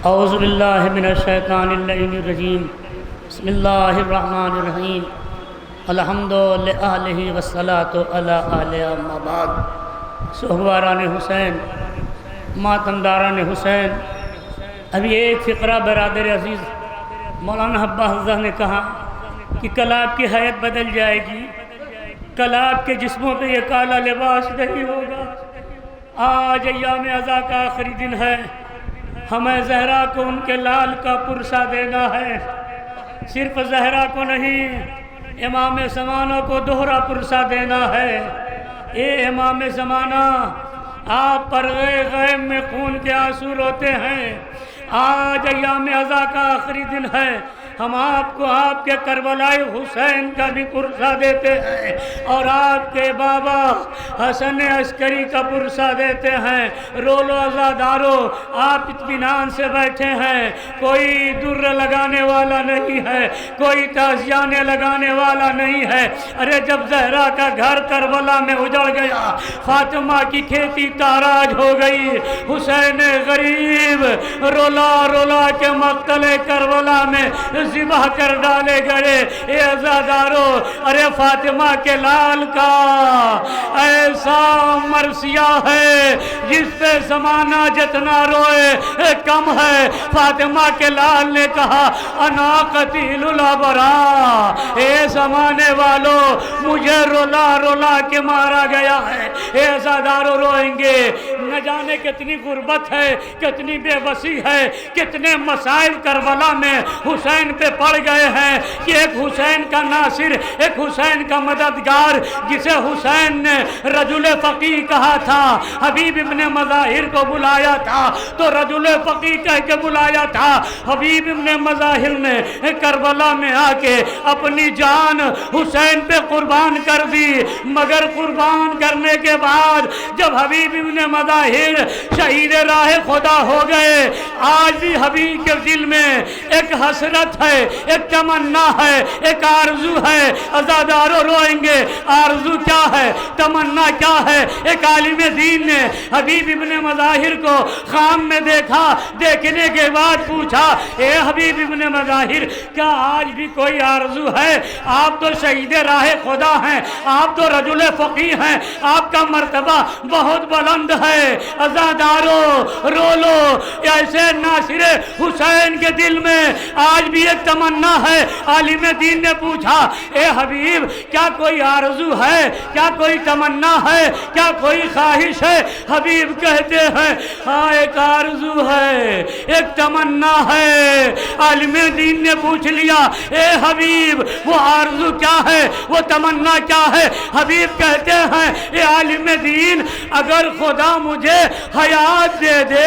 اعوذ باللہ من الشیطان اللعین الرجیم بسم اللہ الرحمن الرحیم الحمد للہ والصلاة علی آلہ اما بعد۔ صحباران حسین، ماتمداران حسین، ابھی ایک فقرہ برادر عزیز مولانا حبہ حفظہ نے کہا کہ کل آپ کی حیت بدل جائے گی، کل آپ کے جسموں پہ یہ کالا لباس نہیں ہوگا۔ آج ایام عزا کا آخری دن ہے، ہمیں زہرا کو ان کے لال کا پرسہ دینا ہے۔ صرف زہرا کو نہیں، امام زمانہ کو دوہرا پرسہ دینا ہے۔ اے امام زمانہ، آپ پر غیب میں خون کے آنسو روتے ہیں۔ آج ایام عزا کا آخری دن ہے، ہم آپ کو آپ کے کربلائے حسین کا بھی پرسہ دیتے ہیں اور آپ کے بابا حسن عسکری کا پرسہ دیتے ہیں۔ رولو عزادارو، آپ اطمینان سے بیٹھے ہیں، کوئی در لگانے والا نہیں ہے، کوئی تعزیانے لگانے والا نہیں ہے۔ ارے جب زہرا کا گھر کربلا میں اجڑ گیا، فاطمہ کی کھیتی تاراج ہو گئی، حسین غریب رولا رولا کے مقتل کربلا میں ذبح کر ڈالے گئے۔ اے عزادارو، ارے فاطمہ کے لال کا ایسا مرثیہ ہے جس پہ زمانہ جتنا روئے کم ہے۔ فاطمہ کے لال نے کہا انا قتیل الابرار، اے زمانے والو مجھے رولا رولا کے مارا گیا ہے۔ اے عزادارو، روئیں گے، نہ جانے کتنی غربت ہے، کتنی بے بسی ہے، کتنے مسائل کربلا میں حسین پہ پڑ گئے ہیں کہ ایک حسین کا ناصر، ایک حسین کا مددگار جسے حسین نے رجل فقیہ کہا تھا، حبیب ابن مظاہر کو بلایا تھا تو رجل فقیہ کہہ کے بلایا تھا۔ حبیب ابن مظاہر نے کربلا میں آ کے اپنی جان حسین پہ قربان کر دی، مگر قربان کرنے کے بعد جب حبیب ابن مظاہر شہید راہ خدا ہو گئے، آج بھی حبیب کے دل میں ایک حسرت ہے، ایک تمنا ہے، ایک آرزو ہے۔ عزادارو، روئیں گے، آرزو کیا ہے، تمنا کیا ہے؟ ایک عالم دین نے حبیب ابن مظاہر کو خام میں دیکھا، دیکھنے کے بعد پوچھا اے حبیب ابن مظاہر، کیا آج بھی کوئی آرزو ہے؟ آپ تو شہید راہ خدا ہیں، آپ تو رجل فقیہ ہیں، آپ کا مرتبہ بہت بلند ہے۔ عزادارو، رو لو، ایسے ناصر حسین کے دل میں آج بھی ایک تمنا ہے۔ عالم دین نے پوچھا اے حبیب، کیا کوئی آرزو ہے، کیا کوئی تمنا ہے، کیا کوئی خواہش ہے؟ حبیب کہتے ہیں ہاں، ایک آرزو ہے، ایک تمنا ہے۔ عالم دین نے پوچھ لیا اے حبیب، وہ آرزو کیا ہے، وہ تمنا کیا ہے؟ حبیب کہتے ہیں اے عالم دین، اگر خدا مجھے حیات دے دے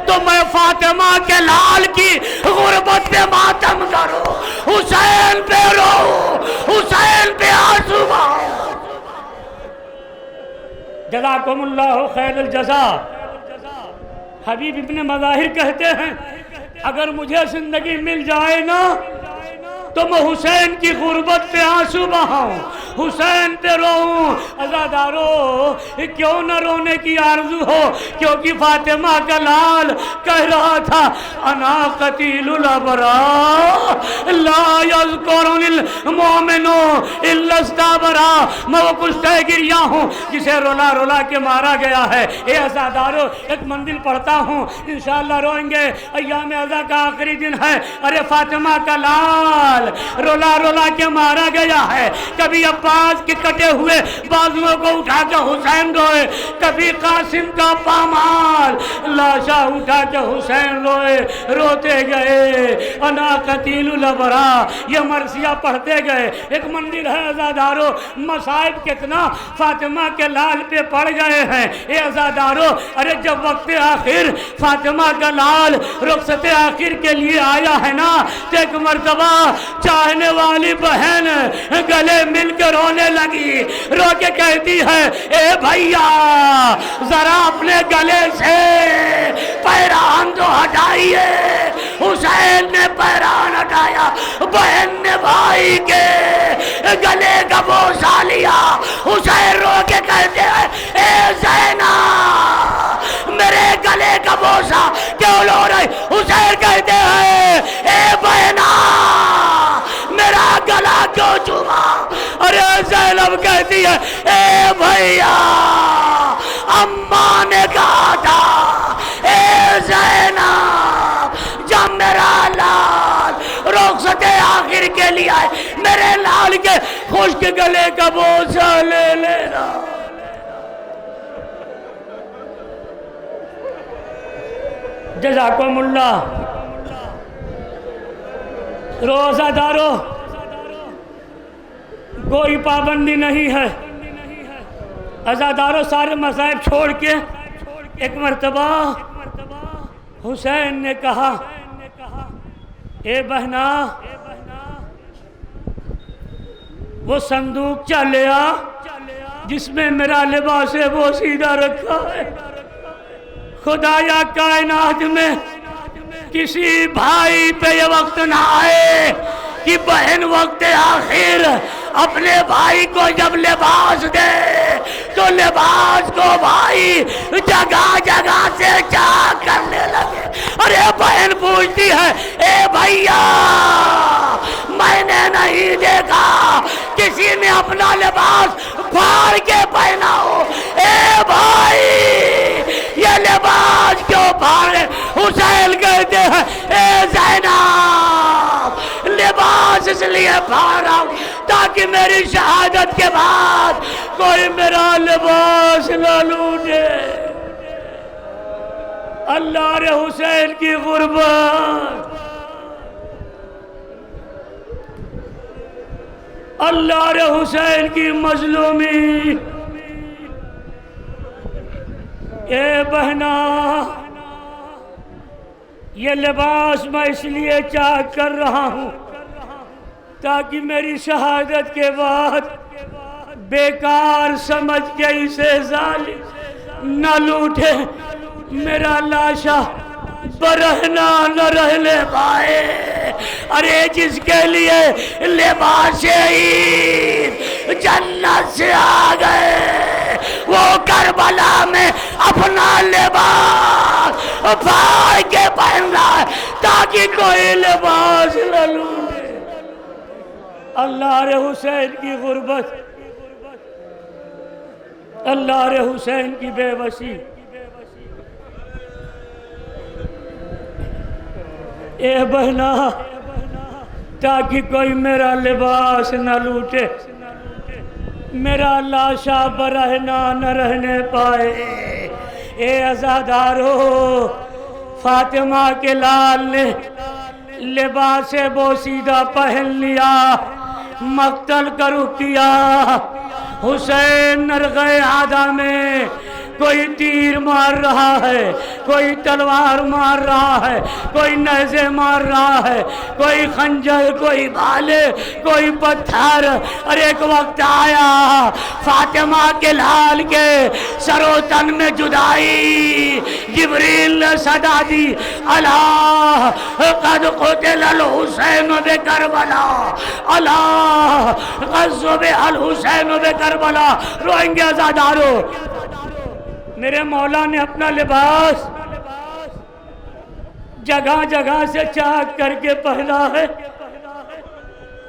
تو میں فاطمہ کے لال کی غربت پہ ماتم کرو، حسین پہ رو، حسین پہ آنسو بہاؤ۔ جزاکم اللہ خیر الجزا۔ حبیب ابن مظاہر کہتے ہیں اگر مجھے زندگی مل جائے نا تو میں حسین کی غربت پہ آنسو بہاؤں، حسین پہ روؤں۔ عزادارو، کیوں نہ رونے کی آرزو ہو، کیونکہ فاطمہ کا لال کہہ رہا تھا انا قتیل الابرار لا یذکرنی المؤمن الا استبرا، میں وہ کشتہ گریا ہوں جسے رولا رولا کے مارا گیا ہے۔ اے عزادارو، ایک منزل پڑھتا ہوں، انشاءاللہ روئیں گے، ایام عزا کا آخری دن ہے۔ ارے فاطمہ کا لال رولا رولا کے مارا گیا ہے۔ کبھی عباس کے کٹے ہوئے بازوؤں کو اٹھا کے حسین روئے، کبھی قاسم کا پامال لاشا اٹھا کے حسین روئے، روتے گئے انا قتیل الابرار، یہ مرثیہ پڑھتے گئے۔ ایک منزل ہے عزادارو، مصائب کتنا فاطمہ کے لال پہ پڑ گئے ہیں۔ اے عزادارو، ارے جب وقت آخر فاطمہ کا لال رخصت آخر کے لیے آیا ہے نا، تو ایک مرتبہ چاہنے والی بہن گلے مل کے رونے لگی، رو کے کہتی ہے اے بھیا ذرا اپنے گلے سے پیران تو ہٹائیے۔ حسین نے پیران ہٹایا، بہن نے بھائی کے گلے کا بوسہ لیا۔ حسین رو کے کہتے ہیں اے زینب، میرے گلے کا بوسہ کیوں لو رہے؟ حسین کہتے ہیں اے بہنا میرا گلا کیوں چوما؟ ارے زینب کہتی ہے اے بھیا اماں نے کہا تھا اے زینب جب میرا لال رخصت آخر کے لیے آئے میرے لال کے خشک گلے کا بوسہ لے لینا۔ جزاکم اللہ۔ روزہ دارو کوئی پابندی نہیں ہے، عزادارو سارے مذاہب چھوڑ کے ایک مرتبہ حسین نے کہا اے بہنا وہ صندوق چلے آ جس میں میرا لباس بوسیدہ رکھا ہے۔ خدایا کائنات میں کسی بھائی پہ یہ وقت نہ آئے کہ بہن وقت آخر اپنے بھائی کو جب لباس دے تو لباس کو بھائی جگہ جگہ سے چاک کرنے لگے۔ اور یہ بہن پوچھتی ہے اے بھیا میں نے نہیں دیکھا کسی نے اپنا لباس پھاڑ کے پہنا ہو۔ اے بھائی یہ لباس کیوں پھاڑے؟ حسین کہتے ہیں اے زینب لباس اس لیے پھاڑا ہوں تاکہ میری شہادت کے بعد کوئی میرا لباس نہ لوٹے۔ اللہ رے حسین کی غربت، اللہ رے حسین کی مظلومی۔ اے بہنا یہ لباس میں اس لیے چاک کر رہا ہوں تاکہ میری شہادت کے بعد بیکار سمجھ کے اسے ظالم نہ لوٹے، میرا لاشا برہنہ نہ رہنے پائے۔ ارے جس کے لیے لباس عید جنت سے آ گئے وہ کربلا میں اپنا لباس پھاڑ کے پہن رہا ہے تاکہ کوئی لباس نہ لوٹے۔ اللہ رے حسین کی غربت، اللہ رے حسین کی بے بسی۔ اے بہنا تاکہ کوئی میرا لباس نہ لوٹے، میرا لاشا برہنہ نہ رہنے پائے۔ اے عزادارو فاطمہ کے لال نے لباس بوسیدہ پہن لیا، مقتل کا رخ کیا۔ حسین نرغہ عادہ میں کوئی تیر مار رہا ہے، کوئی تلوار مار رہا ہے، کوئی نیزے مار رہا ہے، کوئی خنجر، کوئی بھالے، کوئی پتھر۔ اور ایک وقت آیا فاطمہ کے لال کے سر و تن میں جدائی، جبریل نے صدا دی اللہ قد قتل الحسین بکربلا، اللہ قد ذبح الحسین بکربلا۔ روئیں گے عزادارو، میرے مولا نے اپنا لباس جگہ جگہ سے چاک کر کے پہنا ہے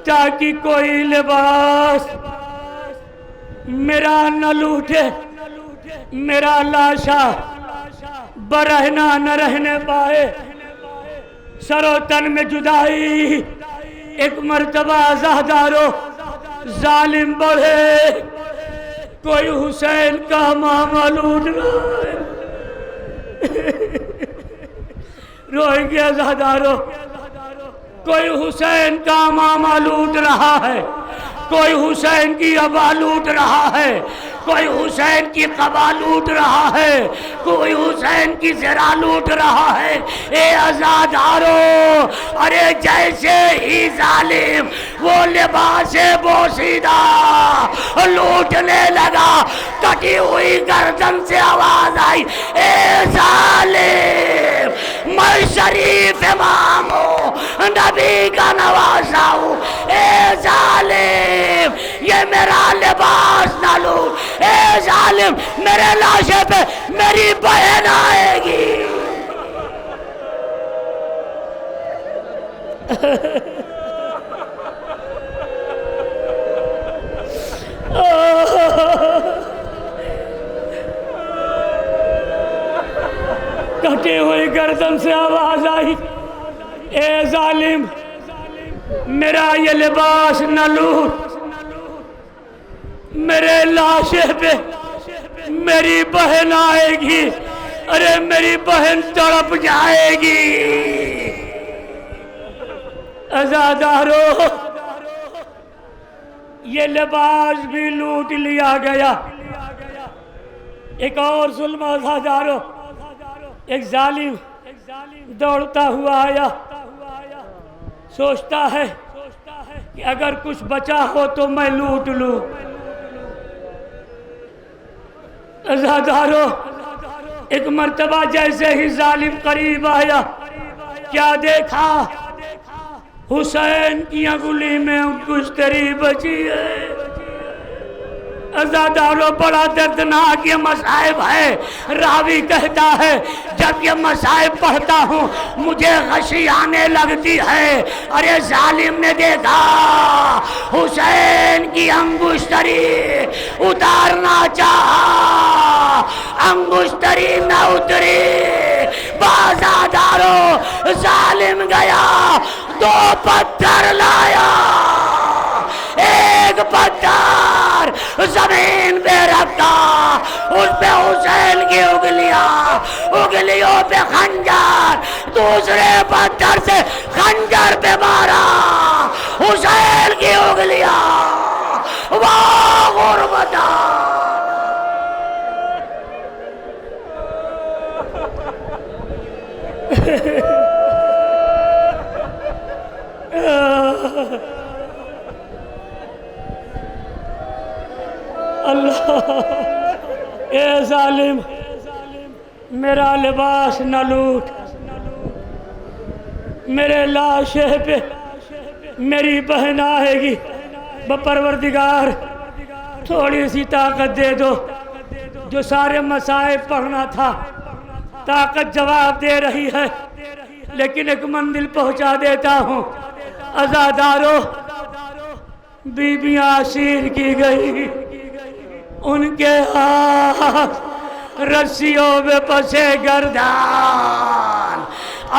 تاکہ کوئی لباس میرا نہ لوٹے، میرا لاشا برہنہ نہ رہنے پائے۔ سر و تن میں جدائی۔ ایک مرتبہ عزادارو ظالم بڑھے، کوئی حسین کا ماما لوٹ رہا ہے۔ روئیں گے عزادارو، کوئی حسین کا ماما لوٹ رہا ہے، کوئی حسین کی ابا لوٹ رہا ہے، کوئی حسین کی قبا لوٹ رہا ہے، کوئی حسین کی زرہ لوٹ رہا ہے۔ اے عزادارو ارے جیسے ہی ظالم وہ لباس بوسیدہ لوٹنے لگا، کٹی ہوئی گردن سے آواز آئی اے ظالم میں شریف امام ہوں، نبی کا نوازا ہوں، اے ظالم یہ میرا لباس نہ لوٹ، اے ظالم میرے لاشے پہ میری بہن آئے گی۔ کٹی ہوئی گردن سے آواز آئی، اے ظالم میرا یہ لباس نہ لوٹ، میرے لاشے پہ میری بہن آئے گی، ارے میری بہن تڑپ جائے گی۔ عزادارو یہ لباس بھی لوٹ لیا گیا۔ ایک اور ظلم عزادارو، ایک ظالم دوڑتا ہوا آیا، سوچتا ہے کہ اگر کچھ بچا ہو تو میں لوٹ لوں۔ عزادارو ایک مرتبہ جیسے ہی ظالم قریب آیا، کیا دیکھا؟ حسین کی انگلی میں انگشتری بچی ہے۔ عزادارو بڑا دردناک یہ مصائب ہے۔ راوی کہتا ہے جب یہ مصائب پڑھتا ہوں مجھے غشی آنے لگتی ہے۔ ارے ظالم نے دیکھا حسین کی انگشتری اتارنا چاہا، انگشتری نہ اتری۔ عزادارو ظالم گیا، دو پتھر لایا، ایک پتھر زمین پہ رکھا، اس پہ حسین کی انگلیوں پہ خنجر، دوسرے پتھر سے خنجر پہ مارا حسین کی انگلیاں۔ واہ غربتا! اللہ، اے ظالم میرا لباس نہ لوٹ، میرے لاشے پہ میری بہن آئے گی۔ پروردگار تھوڑی سی طاقت دے دو، جو سارے مصائب پڑھنا تھا طاقت جواب دے رہی ہے، لیکن ایک منزل پہنچا دیتا ہوں۔ عزادارو بیویاں اسیر کی گئی، ان کے ہاتھ رسیوں میں پسے گردان،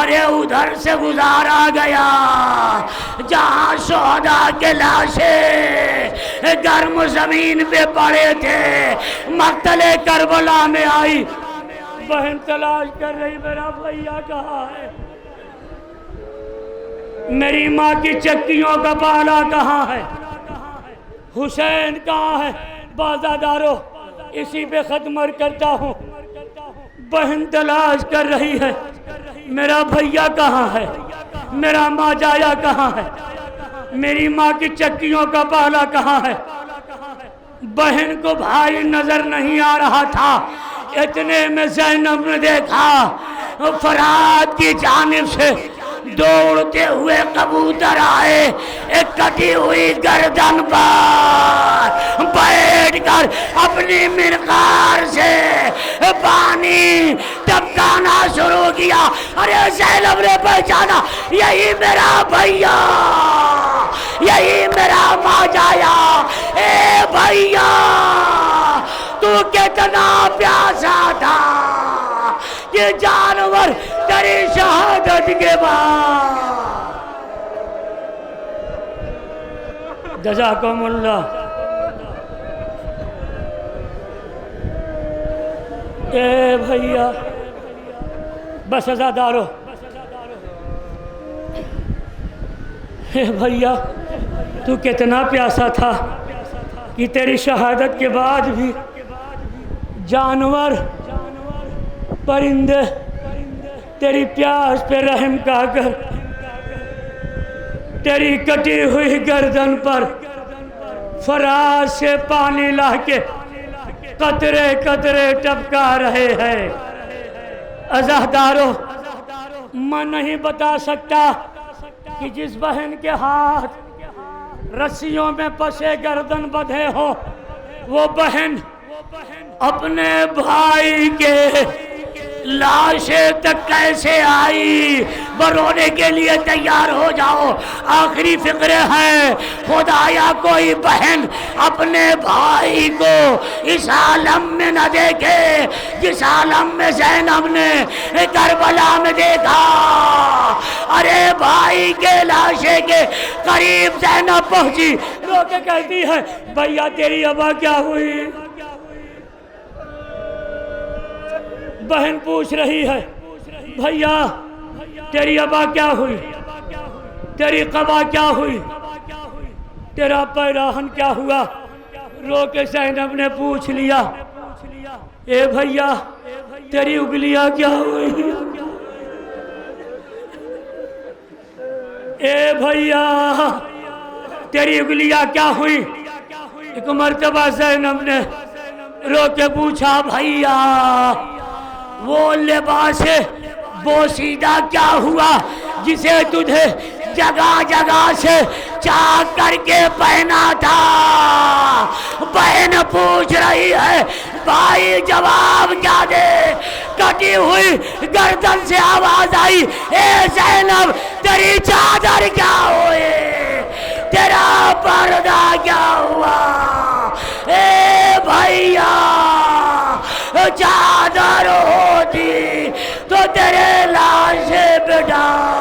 ارے ادھر سے گزارا گیا جہاں شہداء کے لاشیں گرم زمین پہ پڑے تھے۔ مقتل کربلا میں آئی، بہن تلاش کر رہی میرا بھیا کہاں ہے، میری ماں کی چکیوں کا بالا کہاں ہے، حسین کہاں ہے۔ عزادارو اسی پہ ختم کرتا ہوں، بہن تلاش کر رہی ہے میرا بھیا کہاں ہے، میرا ماں جایا کہاں ہے، میری ماں کی چکیوں کا بالا کہاں ہے۔ بہن کو بھائی نظر نہیں آ رہا تھا، اتنے میں زینب نے دیکھا فرات کی جانب سے دوڑتے ہوئے کبوتر آئے، ایک کٹی ہوئی گردن پر بیٹھ کر اپنی منقار سے پانی ٹپکانا شروع کیا۔ ارے زینب نے پہچانا، یہی میرا بھیا، یہی میرا ماں جایا۔ اے بھیا تو کتنا پیاسا تھا کہ جانور تیری شہادت کے بعد۔ جزاکم اللہ۔ اے بھیا بس عزادارو، اے بھیا تو کتنا پیاسا تھا کہ تیری شہادت کے بعد بھی جانور پرندے تیری پیاس پہ رحم کا کر تیری کٹی ہوئی گردن پر فراز سے پانی لا کے قطرے قطرے ٹپکا رہے ہیں۔ عزادارو میں نہیں بتا سکتا کہ جس بہن کے ہاتھ رسیوں میں پسے گردن بدھے ہو، وہ بہن اپنے بھائی کے لاشے تک کیسے آئی۔ اور رونے کے لیے تیار ہو جاؤ۔ آخری فقرے ہیں، خدایا کوئی بہن اپنے بھائی کو اس عالم میں نہ دیکھے جس عالم میں زینب نے کربلا میں دیکھا۔ ارے بھائی کے لاشے کے قریب زینب پہنچی، رو کے کہتی ہے بھیا تیری ابا کیا ہوئی؟ بہن پوچھ رہی ہے بھیا تیری ابا کیا ہوئی، تیری قبا کیا ہوئی، تیرا پیراہن کیا ہوا؟ رو کے زینب نے پوچھ لیا اے بھیا تیری اگلیاں کیا ہوئی؟ اے بھیا تیری اگلیاں کیا ہوئی؟ ایک مرتبہ زینب نے رو کے پوچھا بھیا وہ لباس بوسیدہ کیا ہوا جسے تجھے جگہ جگہ سے چاک کر کے پہنا تھا؟ بہن پوچھ رہی ہے بھائی جواب کیا دے؟ کٹی ہوئی گردن سے آواز آئی اے زینب تیری چادر کیا ہوئی، تیرا پردہ کیا ہوا؟ اے بھیا چادر ہوتی تو تیرے لاشے پہ ڈال